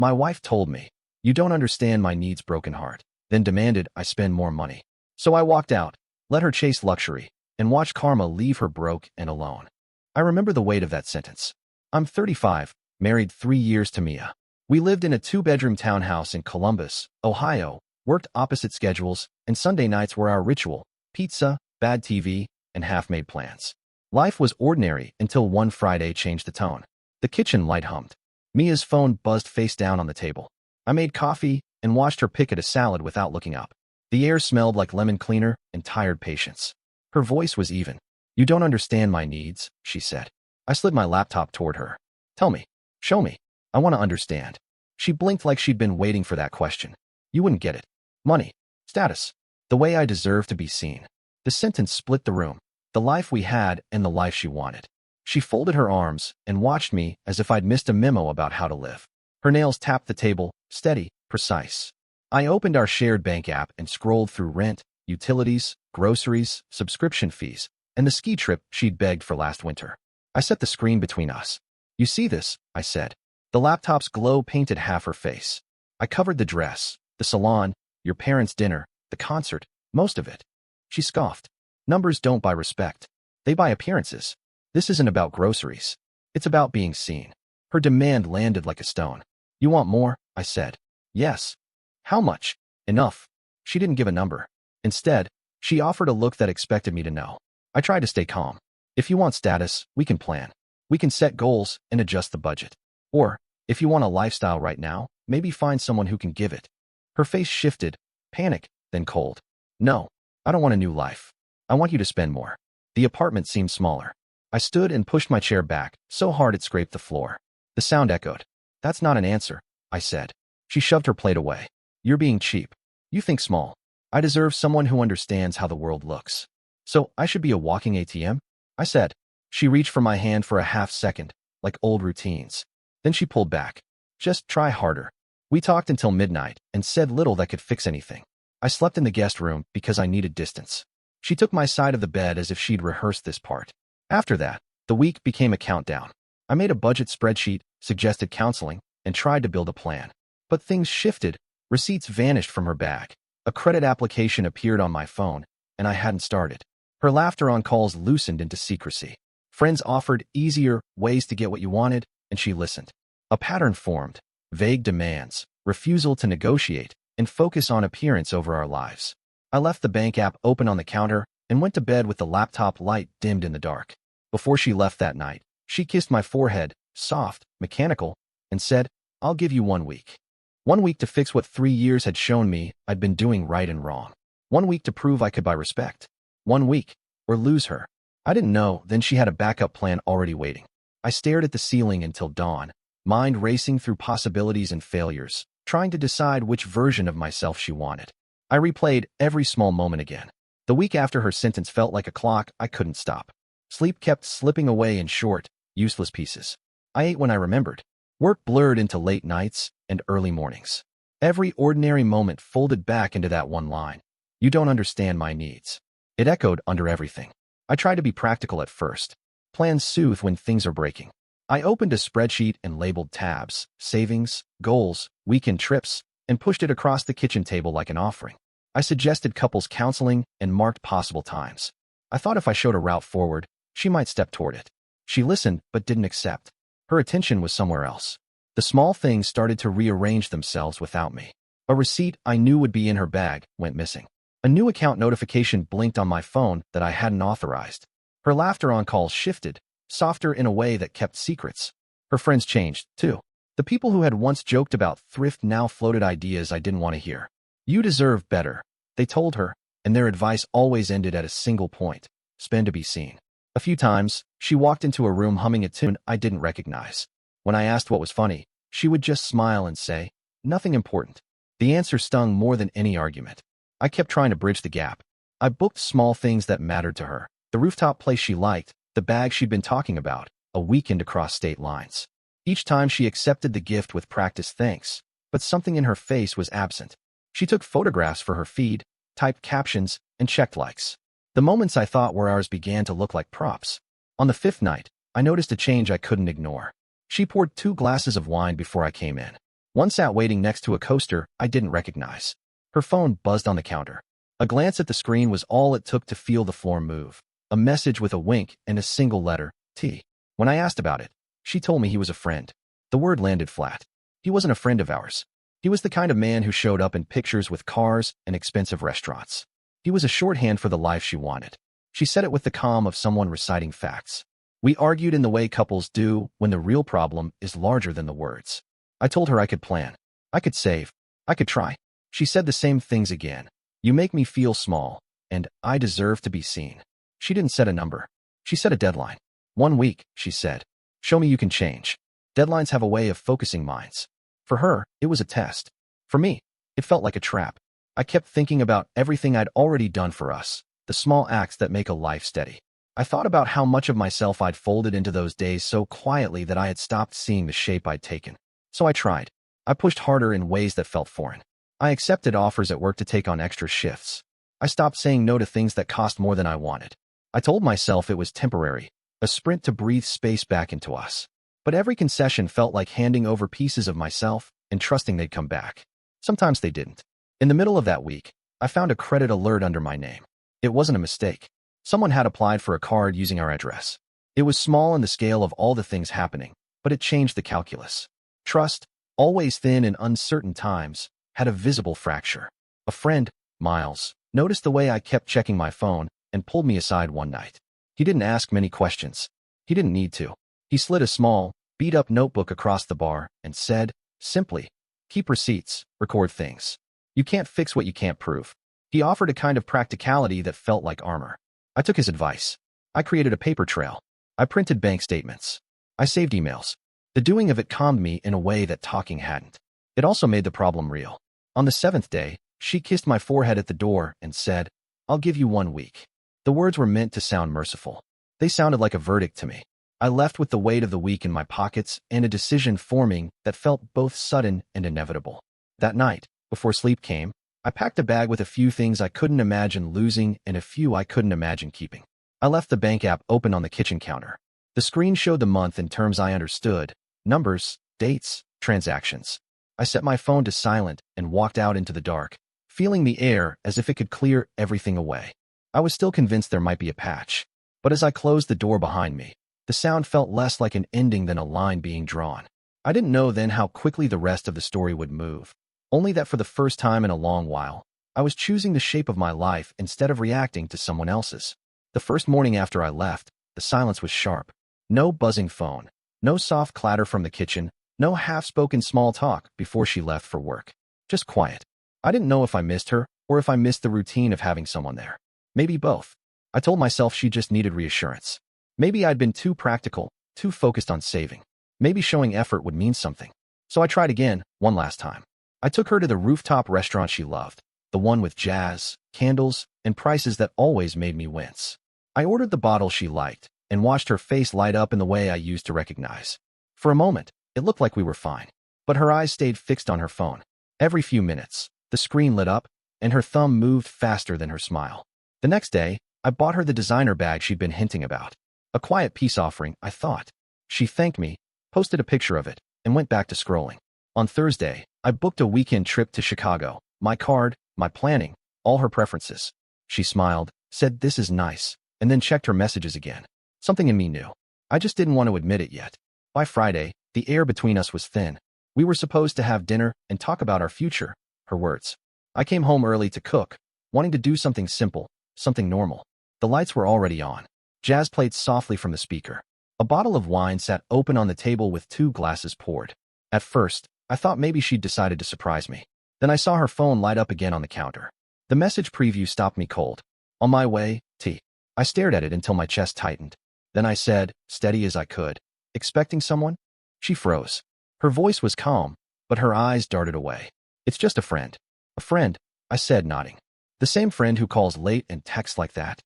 My wife told me, "You don't understand my needs, broken heart," then demanded I spend more money. So I walked out, let her chase luxury, and watched karma leave her broke and alone. I remember the weight of that sentence. I'm 35, married 3 years to Mia. We lived in a 2-bedroom townhouse in Columbus, Ohio, worked opposite schedules, and Sunday nights were our ritual: pizza, bad TV, and half-made plans. Life was ordinary until one Friday changed the tone. The kitchen light hummed. Mia's phone buzzed face down on the table. I made coffee and watched her pick at a salad without looking up. The air smelled like lemon cleaner and tired patience. Her voice was even. "You don't understand my needs," she said. I slid my laptop toward her. "Tell me. Show me. I want to understand." She blinked like she'd been waiting for that question. "You wouldn't get it. Money. Status. The way I deserve to be seen." The sentence split the room. The life we had and the life she wanted. She folded her arms and watched me as if I'd missed a memo about how to live. Her nails tapped the table, steady, precise. I opened our shared bank app and scrolled through rent, utilities, groceries, subscription fees, and the ski trip she'd begged for last winter. I set the screen between us. "You see this?" I said. The laptop's glow painted half her face. I covered the dress, the salon, your parents' dinner, the concert, most of it. She scoffed. "Numbers don't buy respect. They buy appearances. This isn't about groceries. It's about being seen." Her demand landed like a stone. "You want more?" I said. "Yes." "How much?" "Enough." She didn't give a number. Instead, she offered a look that expected me to know. I tried to stay calm. "If you want status, we can plan. We can set goals and adjust the budget. Or, if you want a lifestyle right now, maybe find someone who can give it." Her face shifted, panic, then cold. "No, I don't want a new life. I want you to spend more." The apartment seemed smaller. I stood and pushed my chair back, so hard it scraped the floor. The sound echoed. "That's not an answer," I said. She shoved her plate away. "You're being cheap. You think small. I deserve someone who understands how the world looks." "So I should be a walking ATM?" I said. She reached for my hand for a half second, like old routines. Then she pulled back. "Just try harder." We talked until midnight and said little that could fix anything. I slept in the guest room because I needed distance. She took my side of the bed as if she'd rehearsed this part. After that, the week became a countdown. I made a budget spreadsheet, suggested counseling, and tried to build a plan. But things shifted. Receipts vanished from her bag. A credit application appeared on my phone, and I hadn't started. Her laughter on calls loosened into secrecy. Friends offered easier ways to get what you wanted, and she listened. A pattern formed: vague demands, refusal to negotiate, and focus on appearance over our lives. I left the bank app open on the counter and went to bed with the laptop light dimmed in the dark. Before she left that night, she kissed my forehead, soft, mechanical, and said, "I'll give you 1 week. 1 week to fix what 3 years had shown me I'd been doing right and wrong. 1 week to prove I could buy respect. 1 week, or lose her." I didn't know then she had a backup plan already waiting. I stared at the ceiling until dawn, mind racing through possibilities and failures, trying to decide which version of myself she wanted. I replayed every small moment again. The week after her sentence felt like a clock I couldn't stop. Sleep kept slipping away in short, useless pieces. I ate when I remembered. Work blurred into late nights and early mornings. Every ordinary moment folded back into that one line: "You don't understand my needs." It echoed under everything. I tried to be practical at first. Plans soothe when things are breaking. I opened a spreadsheet and labeled tabs: savings, goals, weekend trips, and pushed it across the kitchen table like an offering. I suggested couples counseling and marked possible times. I thought if I showed a route forward, she might step toward it. She listened but didn't accept. Her attention was somewhere else. The small things started to rearrange themselves without me. A receipt I knew would be in her bag went missing. A new account notification blinked on my phone that I hadn't authorized. Her laughter on calls shifted, softer in a way that kept secrets. Her friends changed, too. The people who had once joked about thrift now floated ideas I didn't want to hear. "You deserve better," they told her, and their advice always ended at a single point: spend to be seen. A few times, she walked into a room humming a tune I didn't recognize. When I asked what was funny, she would just smile and say, "Nothing important." The answer stung more than any argument. I kept trying to bridge the gap. I booked small things that mattered to her: the rooftop place she liked, the bag she'd been talking about, a weekend across state lines. Each time she accepted the gift with practiced thanks, but something in her face was absent. She took photographs for her feed, typed captions, and checked likes. The moments I thought were ours began to look like props. On the 5th night, I noticed a change I couldn't ignore. She poured 2 glasses of wine before I came in. One sat waiting next to a coaster I didn't recognize. Her phone buzzed on the counter. A glance at the screen was all it took to feel the floor move. A message with a wink and a single letter, T. When I asked about it, she told me he was a friend. The word landed flat. He wasn't a friend of ours. He was the kind of man who showed up in pictures with cars and expensive restaurants. He was a shorthand for the life she wanted. She said it with the calm of someone reciting facts. We argued in the way couples do when the real problem is larger than the words. I told her I could plan. I could save. I could try. She said the same things again. You make me feel small, and I deserve to be seen. She didn't set a number. She set a deadline. 1 week, she said. Show me you can change. Deadlines have a way of focusing minds. For her, it was a test. For me, it felt like a trap. I kept thinking about everything I'd already done for us, the small acts that make a life steady. I thought about how much of myself I'd folded into those days so quietly that I had stopped seeing the shape I'd taken. So I tried. I pushed harder in ways that felt foreign. I accepted offers at work to take on extra shifts. I stopped saying no to things that cost more than I wanted. I told myself it was temporary, a sprint to breathe space back into us. But every concession felt like handing over pieces of myself and trusting they'd come back. Sometimes they didn't. In the middle of that week, I found a credit alert under my name. It wasn't a mistake. Someone had applied for a card using our address. It was small in the scale of all the things happening, but it changed the calculus. Trust, always thin in uncertain times, had a visible fracture. A friend, Miles, noticed the way I kept checking my phone and pulled me aside one night. He didn't ask many questions. He didn't need to. He slid a small, beat-up notebook across the bar and said, simply, keep receipts, record things. You can't fix what you can't prove. He offered a kind of practicality that felt like armor. I took his advice. I created a paper trail. I printed bank statements. I saved emails. The doing of it calmed me in a way that talking hadn't. It also made the problem real. On the 7th day, she kissed my forehead at the door and said, I'll give you 1 week. The words were meant to sound merciful. They sounded like a verdict to me. I left with the weight of the week in my pockets and a decision forming that felt both sudden and inevitable. That night, before sleep came, I packed a bag with a few things I couldn't imagine losing and a few I couldn't imagine keeping. I left the bank app open on the kitchen counter. The screen showed the month in terms I understood, numbers, dates, transactions. I set my phone to silent and walked out into the dark, feeling the air as if it could clear everything away. I was still convinced there might be a patch, but as I closed the door behind me, the sound felt less like an ending than a line being drawn. I didn't know then how quickly the rest of the story would move, only that for the first time in a long while, I was choosing the shape of my life instead of reacting to someone else's. The first morning after I left, the silence was sharp. No buzzing phone, no soft clatter from the kitchen, no half-spoken small talk before she left for work. Just quiet. I didn't know if I missed her or if I missed the routine of having someone there. Maybe both. I told myself she just needed reassurance. Maybe I'd been too practical, too focused on saving. Maybe showing effort would mean something. So I tried again, one last time. I took her to the rooftop restaurant she loved, the one with jazz, candles, and prices that always made me wince. I ordered the bottle she liked and watched her face light up in the way I used to recognize. For a moment, it looked like we were fine, but her eyes stayed fixed on her phone. Every few minutes, the screen lit up, and her thumb moved faster than her smile. The next day, I bought her the designer bag she'd been hinting about. A quiet peace offering, I thought. She thanked me, posted a picture of it, and went back to scrolling. On Thursday, I booked a weekend trip to Chicago. My card, my planning, all her preferences. She smiled, said this is nice, and then checked her messages again. Something in me knew. I just didn't want to admit it yet. By Friday, the air between us was thin. We were supposed to have dinner and talk about our future, her words. I came home early to cook, wanting to do something simple, something normal. The lights were already on. Jazz played softly from the speaker. A bottle of wine sat open on the table with 2 glasses poured. At first, I thought maybe she'd decided to surprise me. Then I saw her phone light up again on the counter. The message preview stopped me cold. On my way, T. I stared at it until my chest tightened. Then I said, steady as I could, expecting someone? She froze. Her voice was calm, but her eyes darted away. It's just a friend. A friend, I said, nodding. The same friend who calls late and texts like that.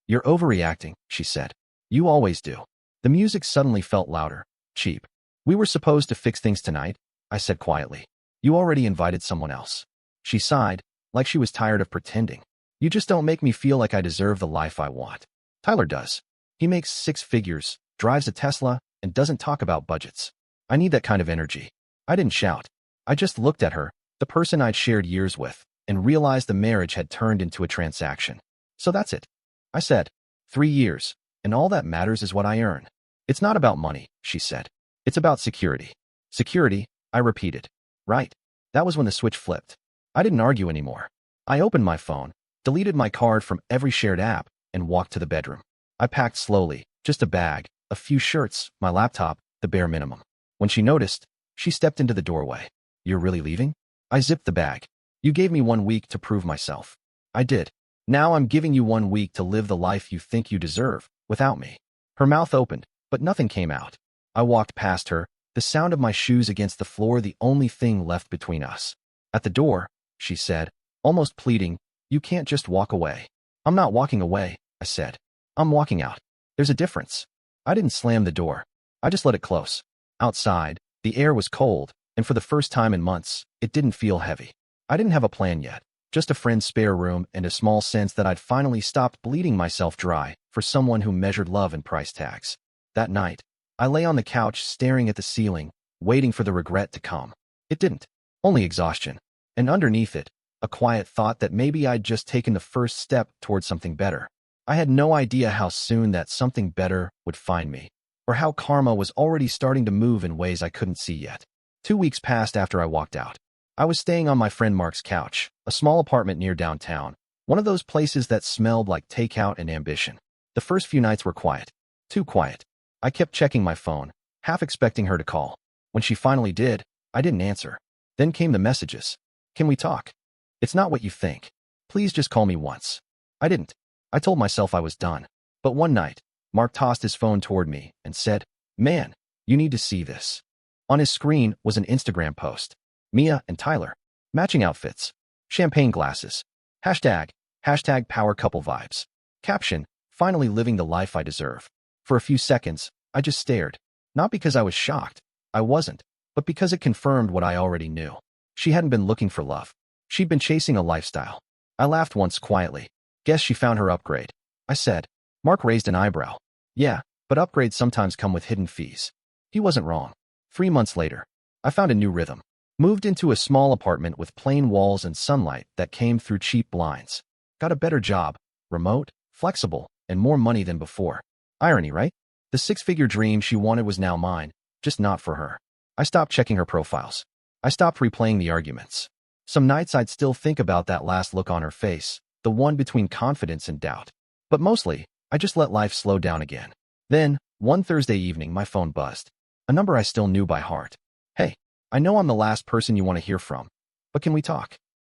You're overreacting, she said. You always do. The music suddenly felt louder, cheap. We were supposed to fix things tonight, I said quietly. You already invited someone else. She sighed, like she was tired of pretending. You just don't make me feel like I deserve the life I want. Tyler does. He makes 6 figures, drives a Tesla, and doesn't talk about budgets. I need that kind of energy. I didn't shout. I just looked at her, the person I'd shared years with, and realized the marriage had turned into a transaction. So that's it, I said. 3 years, and all that matters is what I earn. It's not about money, she said. It's about security. Security, I repeated. Right. That was when the switch flipped. I didn't argue anymore. I opened my phone, deleted my card from every shared app, and walked to the bedroom. I packed slowly, just a bag, a few shirts, my laptop, the bare minimum. When she noticed, she stepped into the doorway. You're really leaving? I zipped the bag. You gave me 1 week to prove myself. I did. Now I'm giving you 1 week to live the life you think you deserve, without me. Her mouth opened, but nothing came out. I walked past her, the sound of my shoes against the floor the only thing left between us. At the door, she said, almost pleading, you can't just walk away. I'm not walking away, I said. I'm walking out. There's a difference. I didn't slam the door. I just let it close. Outside, the air was cold, and for the first time in months, it didn't feel heavy. I didn't have a plan yet, just a friend's spare room and a small sense that I'd finally stopped bleeding myself dry for someone who measured love in price tags. That night, I lay on the couch staring at the ceiling, waiting for the regret to come. It didn't. Only exhaustion. And underneath it, a quiet thought that maybe I'd just taken the first step towards something better. I had no idea how soon that something better would find me, or how karma was already starting to move in ways I couldn't see yet. 2 weeks passed after I walked out. I was staying on my friend Mark's couch, a small apartment near downtown, one of those places that smelled like takeout and ambition. The first few nights were quiet. Too quiet. I kept checking my phone, half expecting her to call. When she finally did, I didn't answer. Then came the messages. Can we talk? It's not what you think. Please just call me once. I didn't. I told myself I was done. But one night, Mark tossed his phone toward me and said, Man, you need to see this. On his screen was an Instagram post. Mia and Tyler. Matching outfits. Champagne glasses. Hashtag power couple vibes. Caption, finally living the life I deserve. For a few seconds, I just stared. Not because I was shocked. I wasn't. But because it confirmed what I already knew. She hadn't been looking for love. She'd been chasing a lifestyle. I laughed once quietly. Guess she found her upgrade. I said. Mark raised an eyebrow. Yeah, but upgrades sometimes come with hidden fees. He wasn't wrong. 3 months later, I found a new rhythm. Moved into a small apartment with plain walls and sunlight that came through cheap blinds. Got a better job, remote, flexible, and more money than before. Irony, right? The six-figure dream she wanted was now mine, just not for her. I stopped checking her profiles. I stopped replaying the arguments. Some nights I'd still think about that last look on her face, the one between confidence and doubt. But mostly, I just let life slow down again. Then, one Thursday evening, my phone buzzed. A number I still knew by heart. Hey. I know I'm the last person you want to hear from, but can we talk?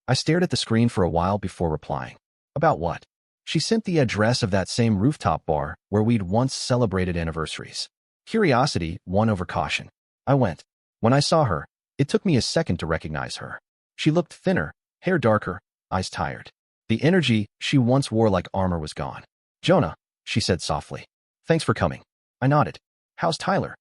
I stared at the screen for a while before replying. About what? She sent the address of that same rooftop bar where we'd once celebrated anniversaries. Curiosity won over caution. I went. When I saw her, it took me a second to recognize her. She looked thinner, hair darker, eyes tired. The energy she once wore like armor was gone. Jonah, she said softly. Thanks for coming. I nodded. How's Tyler?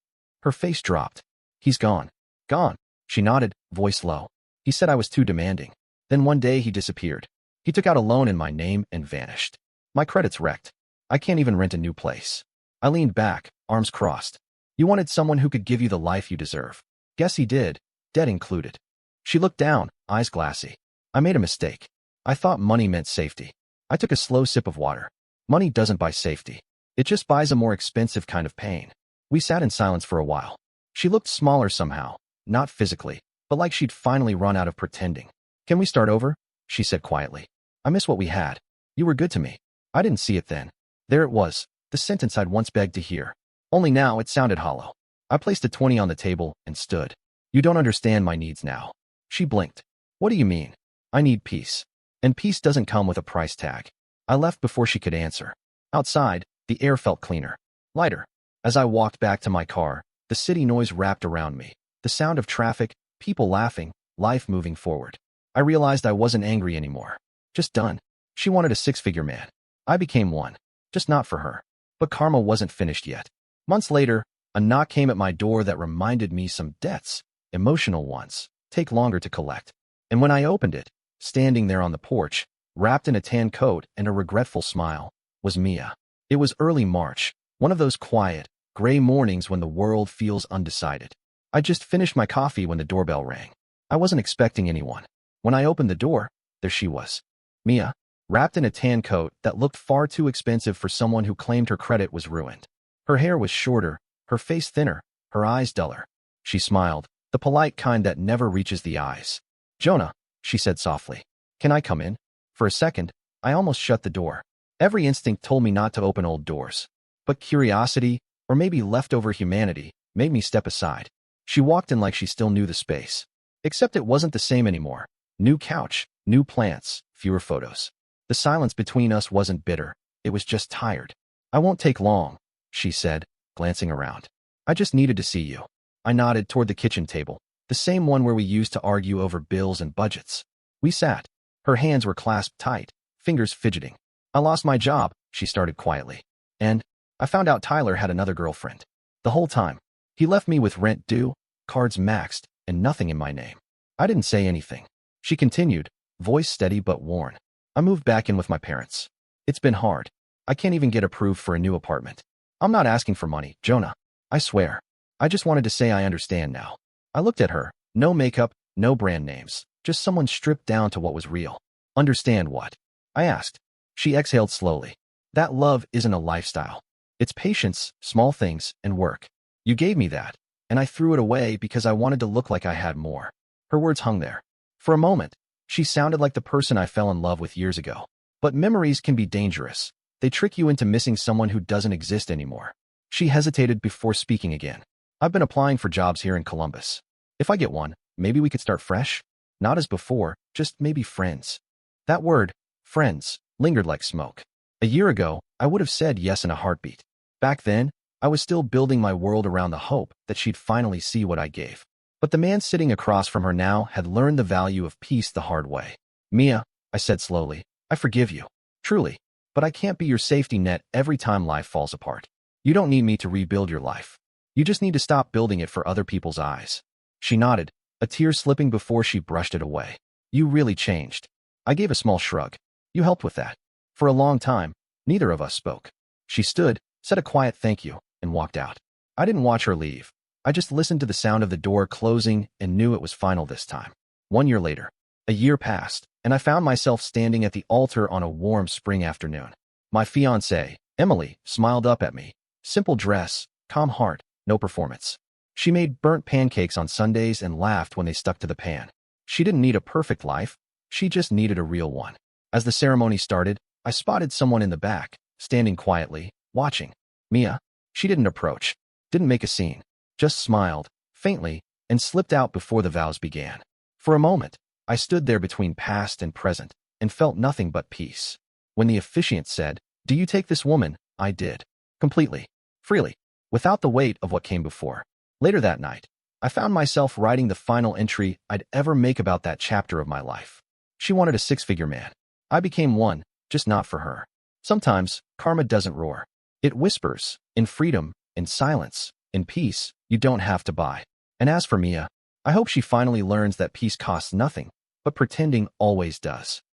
Her face dropped. He's gone. Gone. She nodded, voice low. He said I was too demanding. Then one day he disappeared. He took out a loan in my name and vanished. My credit's wrecked. I can't even rent a new place. I leaned back, arms crossed. You wanted someone who could give you the life you deserve. Guess he did, debt included. She looked down, eyes glassy. I made a mistake. I thought money meant safety. I took a slow sip of water. Money doesn't buy safety. It just buys a more expensive kind of pain. We sat in silence for a while. She looked smaller somehow. Not physically, but like she'd finally run out of pretending. Can we start over? She said quietly. I miss what we had. You were good to me. I didn't see it then. There it was, the sentence I'd once begged to hear. Only now it sounded hollow. I placed a 20 on the table and stood. You don't understand my needs now. She blinked. What do you mean? I need peace. And peace doesn't come with a price tag. I left before she could answer. Outside, the air felt cleaner, lighter. As I walked back to my car, the city noise wrapped around me. The sound of traffic, people laughing, life moving forward. I realized I wasn't angry anymore. Just done. She wanted a six-figure man. I became one. Just not for her. But karma wasn't finished yet. Months later, a knock came at my door that reminded me some debts, emotional ones, take longer to collect. And when I opened it, standing there on the porch, wrapped in a tan coat and a regretful smile, was Mia. It was early March, one of those quiet, gray mornings when the world feels undecided. I just finished my coffee when the doorbell rang. I wasn't expecting anyone. When I opened the door, there she was. Mia, wrapped in a tan coat that looked far too expensive for someone who claimed her credit was ruined. Her hair was shorter, her face thinner, her eyes duller. She smiled, the polite kind that never reaches the eyes. Jonah, she said softly. Can I come in? For a second, I almost shut the door. Every instinct told me not to open old doors. But curiosity, or maybe leftover humanity, made me step aside. She walked in like she still knew the space. Except it wasn't the same anymore. New couch, new plants, fewer photos. The silence between us wasn't bitter, it was just tired. I won't take long, she said, glancing around. I just needed to see you. I nodded toward the kitchen table, the same one where we used to argue over bills and budgets. We sat. Her hands were clasped tight, fingers fidgeting. I lost my job, she started quietly. And I found out Tyler had another girlfriend. The whole time. He left me with rent due, cards maxed, and nothing in my name. I didn't say anything. She continued, voice steady but worn. I moved back in with my parents. It's been hard. I can't even get approved for a new apartment. I'm not asking for money, Jonah. I swear. I just wanted to say I understand now. I looked at her. No makeup, no brand names. Just someone stripped down to what was real. Understand what? I asked. She exhaled slowly. That love isn't a lifestyle. It's patience, small things, and work. You gave me that, and I threw it away because I wanted to look like I had more. Her words hung there. For a moment, she sounded like the person I fell in love with years ago. But memories can be dangerous. They trick you into missing someone who doesn't exist anymore. She hesitated before speaking again. I've been applying for jobs here in Columbus. If I get one, maybe we could start fresh? Not as before, just maybe friends. That word, friends, lingered like smoke. A year ago, I would have said yes in a heartbeat. Back then, I was still building my world around the hope that she'd finally see what I gave. But the man sitting across from her now had learned the value of peace the hard way. Mia, I said slowly, I forgive you. Truly. But I can't be your safety net every time life falls apart. You don't need me to rebuild your life. You just need to stop building it for other people's eyes. She nodded, a tear slipping before she brushed it away. You really changed. I gave a small shrug. You helped with that. For a long time, neither of us spoke. She stood, said a quiet thank you, and walked out. I didn't watch her leave. I just listened to the sound of the door closing and knew it was final this time. 1 year later, a year passed, and I found myself standing at the altar on a warm spring afternoon. My fiancée, Emily, smiled up at me. Simple dress, calm heart, no performance. She made burnt pancakes on Sundays and laughed when they stuck to the pan. She didn't need a perfect life. She just needed a real one. As the ceremony started, I spotted someone in the back, standing quietly, watching. Mia. She didn't approach, didn't make a scene, just smiled, faintly, and slipped out before the vows began. For a moment, I stood there between past and present, and felt nothing but peace. When the officiant said, "Do you take this woman?" I did. Completely. Freely. Without the weight of what came before. Later that night, I found myself writing the final entry I'd ever make about that chapter of my life. She wanted a six-figure man. I became one, just not for her. Sometimes, karma doesn't roar. It whispers, in freedom, in silence, in peace, you don't have to buy. And as for Mia, I hope she finally learns that peace costs nothing, but pretending always does.